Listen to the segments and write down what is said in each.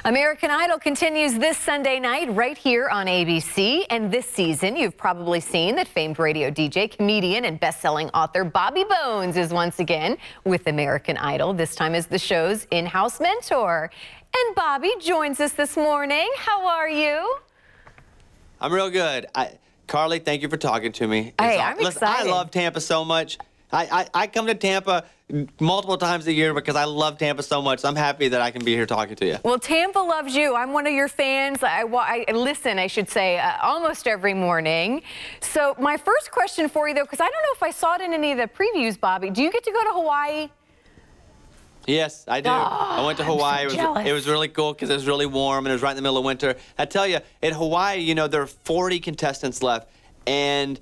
American Idol continues this Sunday night right here on ABC. And this season, you've probably seen that famed radio DJ, comedian, and best-selling author Bobby Bones is once again with American Idol, this time as the show's in-house mentor. And Bobby joins us this morning. How are you? I'm real good. Carly, thank you for talking to me. Hey, I'm Listen, excited. I love Tampa so much. I come to Tampa multiple times a year because I love Tampa so much. I'm happy that I can be here talking to you. Well, Tampa loves you. I'm one of your fans. I listen, I should say, almost every morning. So my first question for you, though, because I don't know if I saw it in any of the previews, Bobby, do you get to go to Hawaii? Yes, I do. Oh, I went to Hawaii. So it was really cool because it was really warm and it was right in the middle of winter. I tell you, in Hawaii, you know, there are 40 contestants left, and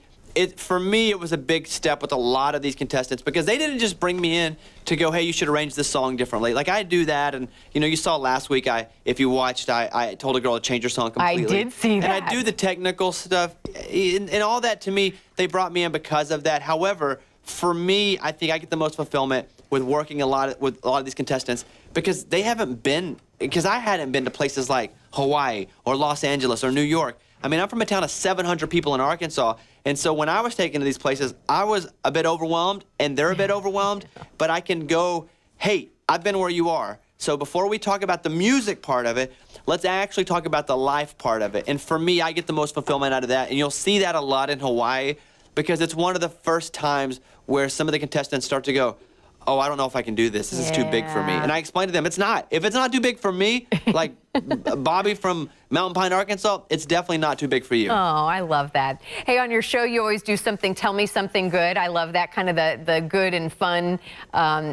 for me, it was a big step with a lot of these contestants because they didn't just bring me in to go, hey, you should arrange this song differently. Like, I do that, and, you know, you saw last week, if you watched, I told a girl to change her song completely. I did see that. And I do the technical stuff, and all that, to me, they brought me in because of that. However, for me, I think I get the most fulfillment with working with a lot of these contestants because they haven't been, because I hadn't been to places like Hawaii or Los Angeles or New York. I mean, I'm from a town of 700 people in Arkansas, and so when I was taken to these places, I was a bit overwhelmed, and they're a bit overwhelmed, but I can go, hey, I've been where you are. So before we talk about the music part of it, let's actually talk about the life part of it. And for me, I get the most fulfillment out of that, and you'll see that a lot in Hawaii because it's one of the first times where some of the contestants start to go, oh, I don't know if I can do this. This is too big for me. And I explained to them, it's not. If it's not too big for me, like Bobby from Mountain Pine, Arkansas, it's definitely not too big for you. Oh, I love that. Hey, on your show, you always do something, tell me something good. I love that, kind of the good and fun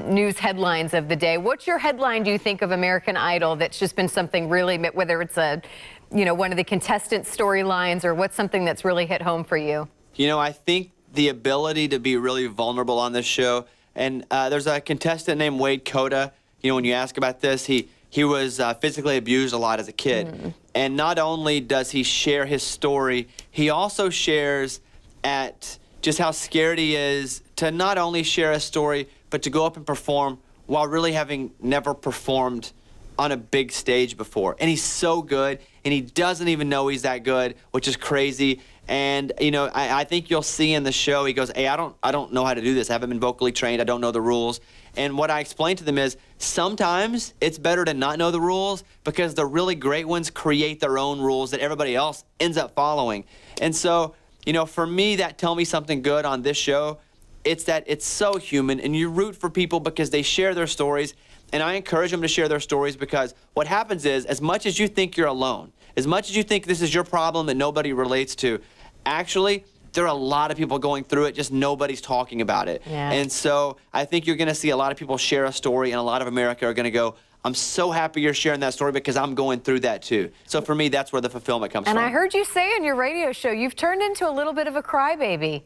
news headlines of the day. What's your headline, do you think, of American Idol that's just been something really, whether it's one of the contestant storylines or what's something that's really hit home for you? You know, I think the ability to be really vulnerable on this show. And there's a contestant named Wade Coda. You know, when you ask about this, he was physically abused a lot as a kid. And not only does he share his story, he also shares at just how scared he is to not only share a story, but to go up and perform while really having never performed on a big stage before. And he's so good, and he doesn't even know he's that good, which is crazy. And, you know, I think you'll see in the show, he goes, hey, I don't know how to do this. I haven't been vocally trained. I don't know the rules. And what I explain to them is sometimes it's better to not know the rules because the really great ones create their own rules that everybody else ends up following. And so, you know, for me, that Tell Me Something Good on this show, it's that it's so human, and you root for people because they share their stories. And I encourage them to share their stories because what happens is, as much as you think you're alone, as much as you think this is your problem that nobody relates to, actually, there are a lot of people going through it, just nobody's talking about it. Yeah. And so I think you're going to see a lot of people share a story, and a lot of America are going to go, I'm so happy you're sharing that story because I'm going through that too. So for me, that's where the fulfillment comes from. And I heard you say in your radio show, you've turned into a little bit of a crybaby.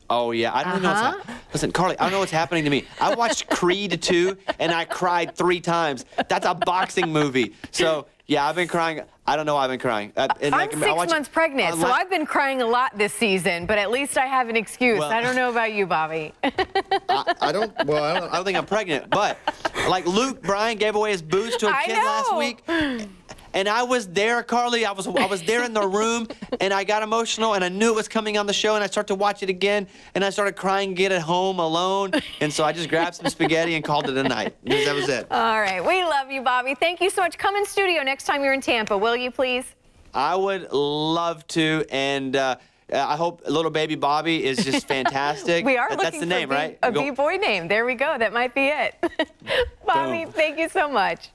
Oh, yeah. I don't know what's happening. Listen, Carly, I don't know what's happening to me. I watched Creed 2, and I cried 3 times. That's a boxing movie. So, yeah, I've been crying. I don't know why I've been crying. I'm 6 months pregnant, so I've been crying a lot this season, but at least I have an excuse. Well, I don't know about you, Bobby. I don't think I'm pregnant, but like Luke Bryan gave away his boots to a kid last week. And I was there, Carly. I was there in the room, and I got emotional, and I knew it was coming on the show, and I started to watch it again, and I started crying, get at home alone, and so I just grabbed some spaghetti and called it a night. That was it. All right. We love you, Bobby. Thank you so much. Come in studio next time you're in Tampa, will you, please? I would love to, and I hope little baby Bobby is just fantastic. We are That's looking the name, for right? a B-boy name. There we go. That might be it. Bobby, thank you so much.